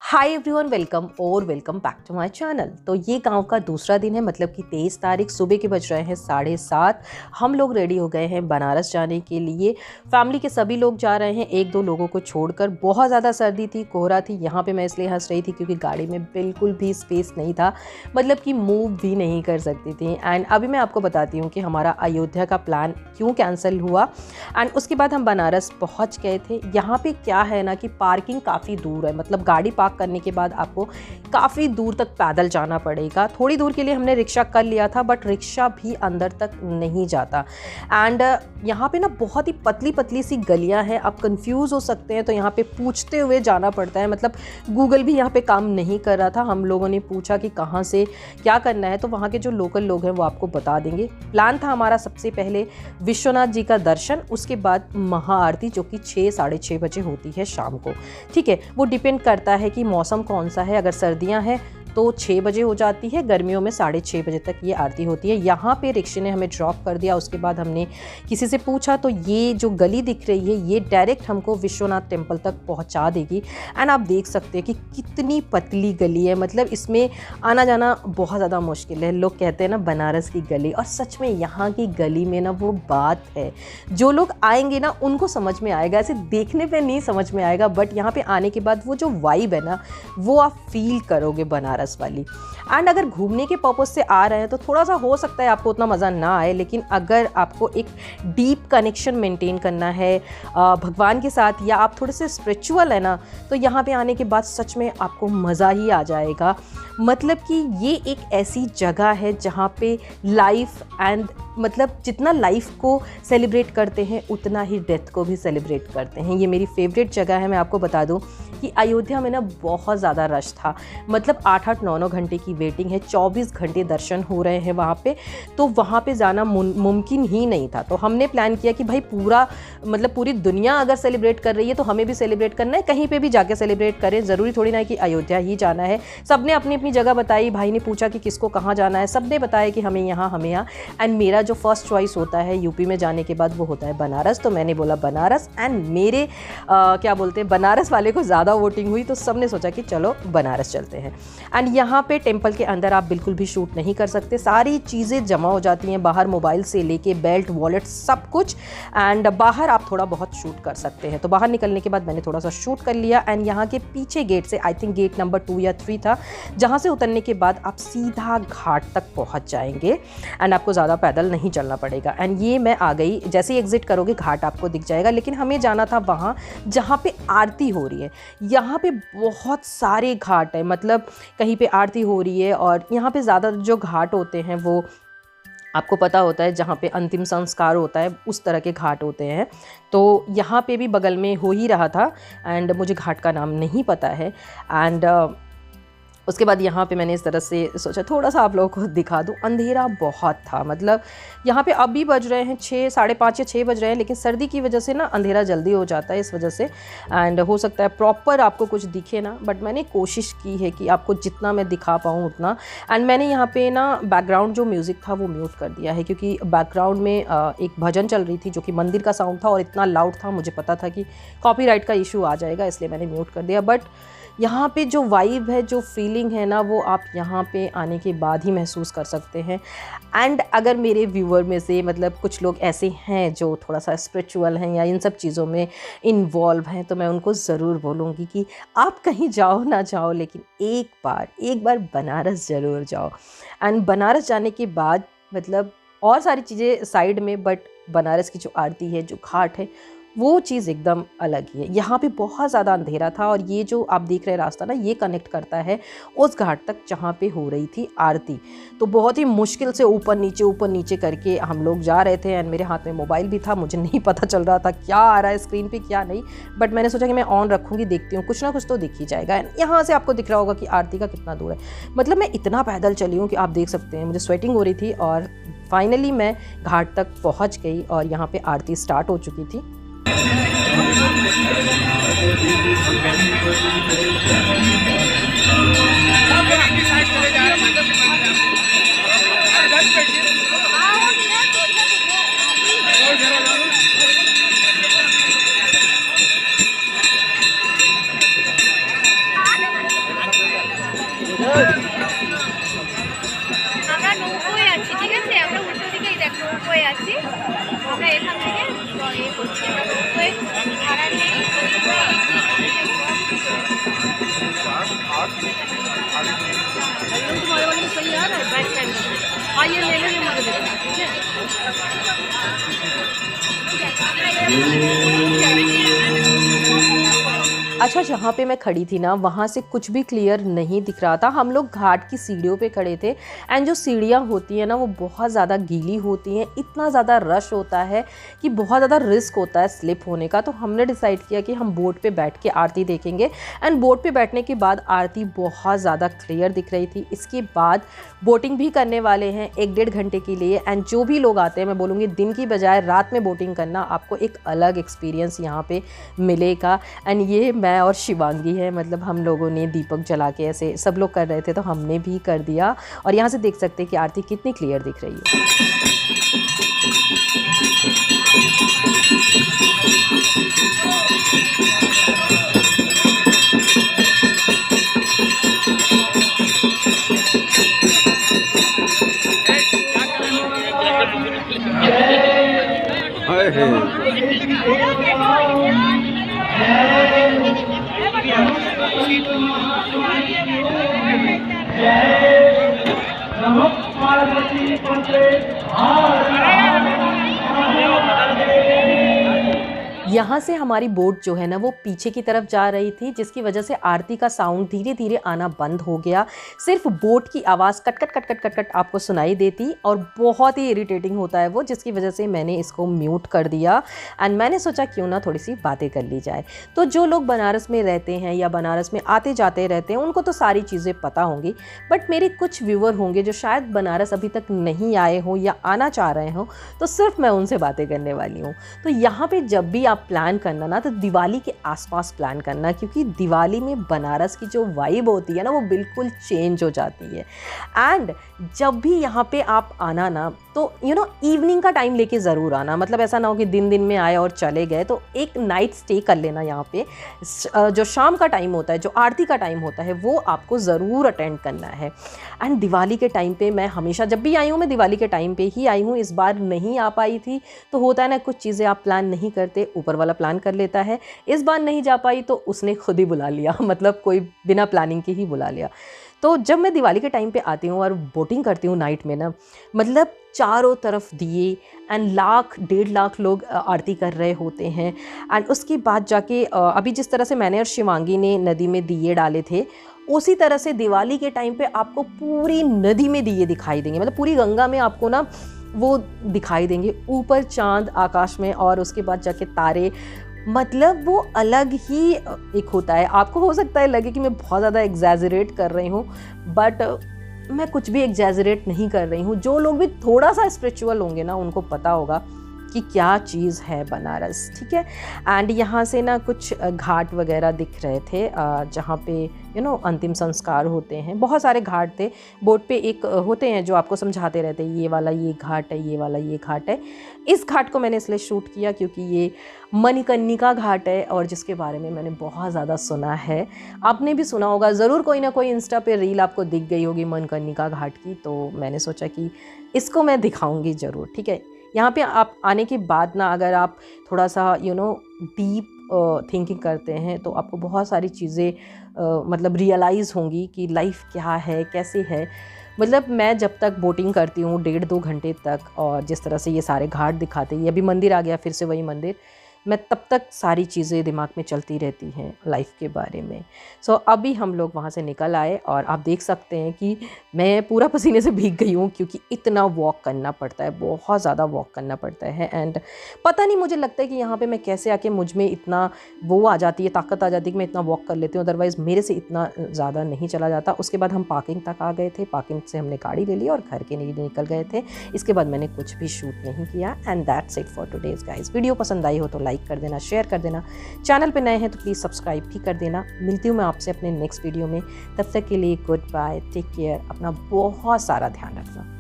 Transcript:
Hi everyone, welcome back to my channel. तो ये गांव का दूसरा दिन है, मतलब कि 23 तारीख सुबह के बज रहे हैं 7:30। हम लोग रेडी हो गए हैं बनारस जाने के लिए। फैमिली के सभी लोग जा रहे हैं, एक दो लोगों को छोड़कर। बहुत ज़्यादा सर्दी थी, कोहरा थी। यहाँ पे मैं इसलिए हंस रही थी क्योंकि गाड़ी में बिल्कुल भी स्पेस नहीं था, मतलब कि मूव भी नहीं कर सकती थी। एंड अभी मैं आपको बताती हूँ कि हमारा अयोध्या का प्लान क्यों कैंसिल हुआ। एंड उसके बाद हम बनारस पहुँच गए थे। यहाँ पे क्या है ना कि पार्किंग काफ़ी दूर है, मतलब गाड़ी पार्क करने के बाद आपको काफ़ी दूर तक पैदल जाना पड़ेगा। थोड़ी दूर के लिए हमने रिक्शा कर लिया था, बट रिक्शा भी अंदर तक नहीं जाता। एंड यहाँ पे ना बहुत ही पतली पतली सी गलियाँ हैं, आप कंफ्यूज हो सकते हैं, तो यहाँ पे पूछते हुए जाना पड़ता है। मतलब गूगल भी यहाँ पे काम नहीं कर रहा था। हम लोगों ने पूछा कि कहाँ से क्या करना है, तो वहाँ के जो लोकल लोग हैं वो आपको बता देंगे। प्लान था हमारा सबसे पहले विश्वनाथ जी का दर्शन, उसके बाद महाआरती जो कि 6-6:30 बजे होती है शाम को। ठीक है, वो डिपेंड करता है कि मौसम कौन सा है। अगर सर्दियां हैं तो 6 बजे हो जाती है, गर्मियों में 6:30 बजे तक ये आरती होती है। यहाँ पे रिक्शे ने हमें ड्रॉप कर दिया। उसके बाद हमने किसी से पूछा तो ये जो गली दिख रही है ये डायरेक्ट हमको विश्वनाथ टेम्पल तक पहुँचा देगी। एंड आप देख सकते हैं कि कितनी पतली गली है, मतलब इसमें आना जाना बहुत ज़्यादा मुश्किल है। लोग कहते हैं ना बनारस की गली, और सच में यहाँ की गली में ना वो बात है। जो लोग आएंगे ना उनको समझ में आएगा, ऐसे देखने पे नहीं समझ में आएगा, बट यहाँ पे आने के बाद वो जो वाइब है ना वो आप फील करोगे बनारस वाली। एंड अगर घूमने के पर्पस से आ रहे हैं तो थोड़ा सा हो सकता है आपको उतना मज़ा ना आए, लेकिन अगर आपको एक डीप कनेक्शन मेंटेन करना है भगवान के साथ, या आप थोड़े से स्पिरिचुअल है ना, तो यहाँ पे आने के बाद सच में आपको मज़ा ही आ जाएगा। मतलब कि ये एक ऐसी जगह है जहाँ पे लाइफ एंड मतलब जितना लाइफ को सेलिब्रेट करते हैं उतना ही डेथ को भी सेलिब्रेट करते हैं। ये मेरी फेवरेट जगह है। मैं आपको बता दूं कि अयोध्या में ना बहुत ज़्यादा रश था, मतलब 8-8, 9-9 घंटे की वेटिंग है, 24 घंटे दर्शन हो रहे हैं वहाँ पे। तो वहाँ पे जाना मुमकिन ही नहीं था। तो हमने प्लान किया कि भाई पूरी दुनिया अगर सेलिब्रेट कर रही है तो हमें भी सेलिब्रेट करना है, कहीं पे भी जाके सेलिब्रेट करें। ज़रूरी थोड़ी ना है कि अयोध्या ही जाना है। सबने अपनी अपनी जगह बताई। भाई ने पूछा कि किसको कहाँ जाना है, सबने बताया कि हमें यहाँ। एंड मेरा जो फर्स्ट चॉइस होता है यूपी में जाने के बाद वो होता है बनारस। तो मैंने बोला बनारस, एंड मेरे बनारस वाले को ज़्यादा वोटिंग हुई, तो सबने सोचा कि चलो बनारस चलते हैं। एंड यहाँ पे टेम्पल के अंदर आप बिल्कुल भी शूट नहीं कर सकते, सारी चीज़ें जमा हो जाती हैं बाहर, मोबाइल से लेके बेल्ट, वॉलेट, सब कुछ। एंड बाहर आप थोड़ा बहुत शूट कर सकते हैं। तो बाहर निकलने के बाद मैंने थोड़ा सा शूट कर लिया। एंड यहाँ के पीछे गेट से, आई थिंक गेट नंबर 2 या 3 था, जहाँ से उतरने के बाद आप सीधा घाट तक पहुँच जाएंगे। एंड आपको ज़्यादा पैदल नहीं चलना पड़ेगा। एंड ये मैं आ गई, जैसे ही एग्जिट करोगे घाट आपको दिख जाएगा। लेकिन हमें जाना था वहाँ जहाँ पे आरती हो रही है। यहाँ पे बहुत सारे घाट है, मतलब कहीं पे आरती हो रही है, और यहाँ पे ज़्यादा जो घाट होते हैं वो आपको पता होता है, जहाँ पे अंतिम संस्कार होता है उस तरह के घाट होते हैं। तो यहाँ पे भी बगल में हो ही रहा था, एंड मुझे घाट का नाम नहीं पता है। एंड उसके बाद यहाँ पे मैंने इस तरह से सोचा थोड़ा सा आप लोगों को दिखा दूँ। अंधेरा बहुत था, मतलब यहाँ पे अभी बज रहे हैं 6, 5:30 या 6 बज रहे हैं, लेकिन सर्दी की वजह से ना अंधेरा जल्दी हो जाता है इस वजह से। एंड हो सकता है प्रॉपर आपको कुछ दिखे ना, बट मैंने कोशिश की है कि आपको जितना मैं दिखा पाऊँ उतना। एंड मैंने यहाँ पे ना बैकग्राउंड जो म्यूज़िक था वो म्यूट कर दिया है, क्योंकि बैकग्राउंड में एक भजन चल रही थी जो कि मंदिर का साउंड था, और इतना लाउड था, मुझे पता था कि कॉपीराइट का इशू आ जाएगा, इसलिए मैंने म्यूट कर दिया। बट यहाँ पे जो वाइब है, जो फीलिंग है ना, वो आप यहाँ पे आने के बाद ही महसूस कर सकते हैं। एंड अगर मेरे व्यूअर में से मतलब कुछ लोग ऐसे हैं जो थोड़ा सा स्पिरिचुअल हैं या इन सब चीज़ों में इन्वॉल्व हैं, तो मैं उनको ज़रूर बोलूँगी कि आप कहीं जाओ ना जाओ, लेकिन एक बार बनारस ज़रूर जाओ। एंड बनारस जाने के बाद मतलब और सारी चीज़ें साइड में, बट बनारस की जो आरती है, जो घाट है, वो चीज़ एकदम अलग ही है। यहाँ पे बहुत ज़्यादा अंधेरा था, और ये जो आप देख रहे हैं रास्ता ना, ये कनेक्ट करता है उस घाट तक जहाँ पे हो रही थी आरती। तो बहुत ही मुश्किल से ऊपर नीचे करके हम लोग जा रहे थे। एंड मेरे हाथ में मोबाइल भी था, मुझे नहीं पता चल रहा था क्या आ रहा है स्क्रीन पे क्या नहीं, बट मैंने सोचा कि मैं ऑन रखूँगी, देखती हूँ कुछ ना कुछ तो दिख ही जाएगा। एंड यहाँ से आपको दिख रहा होगा कि आरती का कितना दूर है। मतलब मैं इतना पैदल चली हूँ कि आप देख सकते हैं, मुझे स्वेटिंग हो रही थी, और फाइनली मैं घाट तक पहुँच गई और यहाँ पर आरती स्टार्ट हो चुकी थी। আমরা নৌকোয় আছি, ঠিক আছে? আমরা উল্টো দিকেই দেখ নৌকোয় আছি। আমরা এখান থেকে করছি, আমরা নৌকোয় ভাড়া নেই। तुम्हारे वाले में सही आ रहा है बैक साइड में। आइए ले लेंगे हमारे देखना, ठीक है? अच्छा, जहाँ पे मैं खड़ी थी ना वहाँ से कुछ भी क्लियर नहीं दिख रहा था। हम लोग घाट की सीढ़ियों पे खड़े थे एंड जो सीढ़ियाँ होती हैं ना वो बहुत ज़्यादा गीली होती हैं, इतना ज़्यादा रश होता है कि बहुत ज़्यादा रिस्क होता है स्लिप होने का। तो हमने डिसाइड किया कि हम बोट पे बैठ के आरती देखेंगे एंड बोट पे बैठने के बाद आरती बहुत ज़्यादा क्लियर दिख रही थी। इसके बाद बोटिंग भी करने वाले हैं 1-1.5 घंटे के लिए एंड जो भी लोग आते हैं, मैं बोलूँगी दिन की बजाय रात में बोटिंग करना, आपको एक अलग एक्सपीरियंस यहाँ पे मिलेगा। एंड ये मैं और शिवांगी है, मतलब हम लोगों ने दीपक जला के ऐसे सब लोग कर रहे थे तो हमने भी कर दिया और यहाँ से देख सकते हैं कि आरती कितनी क्लियर दिख रही है। यहाँ से हमारी बोट जो है ना वो पीछे की तरफ जा रही थी, जिसकी वजह से आरती का साउंड धीरे धीरे आना बंद हो गया। सिर्फ बोट की आवाज़ cut cut cut cut cut cut आपको सुनाई देती और बहुत ही इरिटेटिंग होता है वो, जिसकी वजह से मैंने इसको म्यूट कर दिया एंड मैंने सोचा क्यों ना थोड़ी सी बातें कर ली जाए। तो जो लोग बनारस में रहते हैं या बनारस में आते जाते रहते हैं उनको तो सारी चीज़ें पता होंगी, बट मेरे कुछ व्यूअर होंगे जो शायद बनारस अभी तक नहीं आए हों या आना चाह रहे हों, तो सिर्फ मैं उनसे बातें करने वाली हूँ। तो यहाँ पर जब भी प्लान करना ना तो दिवाली के आसपास प्लान करना, क्योंकि दिवाली में बनारस की जो वाइब होती है ना वो बिल्कुल चेंज हो जाती है। एंड जब भी यहाँ पे आप आना ना तो इवनिंग का टाइम लेके ज़रूर आना, मतलब ऐसा ना हो कि दिन दिन में आए और चले गए। तो एक नाइट स्टे कर लेना यहाँ पे। जो शाम का टाइम होता है, जो आरती का टाइम होता है, वो आपको ज़रूर अटेंड करना है। एंड दिवाली के टाइम पे मैं हमेशा जब भी आई हूँ मैं दिवाली के टाइम पे ही आई हूँ। इस बार नहीं आ पाई थी, तो होता है ना कुछ चीज़ें आप प्लान नहीं करते, ऊपर वाला प्लान कर लेता है। इस बार नहीं जा पाई तो उसने खुद ही बुला लिया, मतलब कोई बिना प्लानिंग के ही बुला लिया। तो जब मैं दिवाली के टाइम पे आती हूँ और बोटिंग करती हूँ नाइट में ना, मतलब चारों तरफ दिए एंड 1.5 लाख लोग आरती कर रहे होते हैं। एंड उसके बाद जाके अभी जिस तरह से मैंने और शिवांगी ने नदी में दिए डाले थे, उसी तरह से दिवाली के टाइम पे आपको पूरी नदी में दिए दिखाई देंगे, मतलब पूरी गंगा में आपको ना वो दिखाई देंगे, ऊपर चांद आकाश में और उसके बाद जाके तारे। मतलब वो अलग ही एक होता है। आपको हो सकता है लगे कि मैं बहुत ज़्यादा एग्जैजरेट कर रही हूँ, बट मैं कुछ भी एग्जैजरेट नहीं कर रही हूँ। जो लोग भी थोड़ा सा स्पिरिचुअल होंगे ना उनको पता होगा कि क्या चीज़ है बनारस, ठीक है। एंड यहाँ से ना कुछ घाट वगैरह दिख रहे थे जहाँ पे अंतिम संस्कार होते हैं। बहुत सारे घाट थे बोट पे, एक होते हैं जो आपको समझाते रहते हैं ये वाला ये घाट है, ये वाला ये घाट है। इस घाट को मैंने इसलिए शूट किया क्योंकि ये मणिकर्णिका घाट है और जिसके बारे में मैंने बहुत ज़्यादा सुना है। आपने भी सुना होगा ज़रूर, कोई ना कोई इंस्टा पे रील आपको दिख गई होगी मणिकर्णिका घाट की। तो मैंने सोचा कि इसको मैं दिखाऊंगी ज़रूर, ठीक है। यहाँ पे आप आने के बाद ना अगर आप थोड़ा सा डीप थिंकिंग करते हैं तो आपको बहुत सारी चीज़ें मतलब रियलाइज़ होंगी कि लाइफ क्या है, कैसे है। मतलब मैं जब तक बोटिंग करती हूँ 1.5-2 घंटे तक, और जिस तरह से ये सारे घाट दिखाते हैं, ये अभी मंदिर आ गया फिर से वही मंदिर, मैं तब तक सारी चीज़ें दिमाग में चलती रहती हैं लाइफ के बारे में। सो अभी हम लोग वहाँ से निकल आए और आप देख सकते हैं कि मैं पूरा पसीने से भीग गई हूँ क्योंकि इतना वॉक करना पड़ता है, बहुत ज़्यादा वॉक करना पड़ता है। एंड पता नहीं, मुझे लगता है कि यहाँ पे मैं कैसे आके मुझ में इतना वो आ जाती है, ताकत आ जाती है कि मैं इतना वॉक कर लेती हूँ, अदरवाइज़ मेरे से इतना ज़्यादा नहीं चला जाता। उसके बाद हम पार्किंग तक आ गए थे, पार्किंग से हमने गाड़ी ले ली और घर के लिए निकल गए थे। इसके बाद मैंने कुछ भी शूट नहीं किया। And that's it for today's guys. Video पसंद आई हो तो लाइक कर देना, शेयर कर देना, चैनल पे नए हैं तो प्लीज़ सब्सक्राइब भी कर देना। मिलती हूँ मैं आपसे अपने नेक्स्ट वीडियो में, तब तक के लिए गुड बाय, टेक केयर, अपना बहुत सारा ध्यान रखना।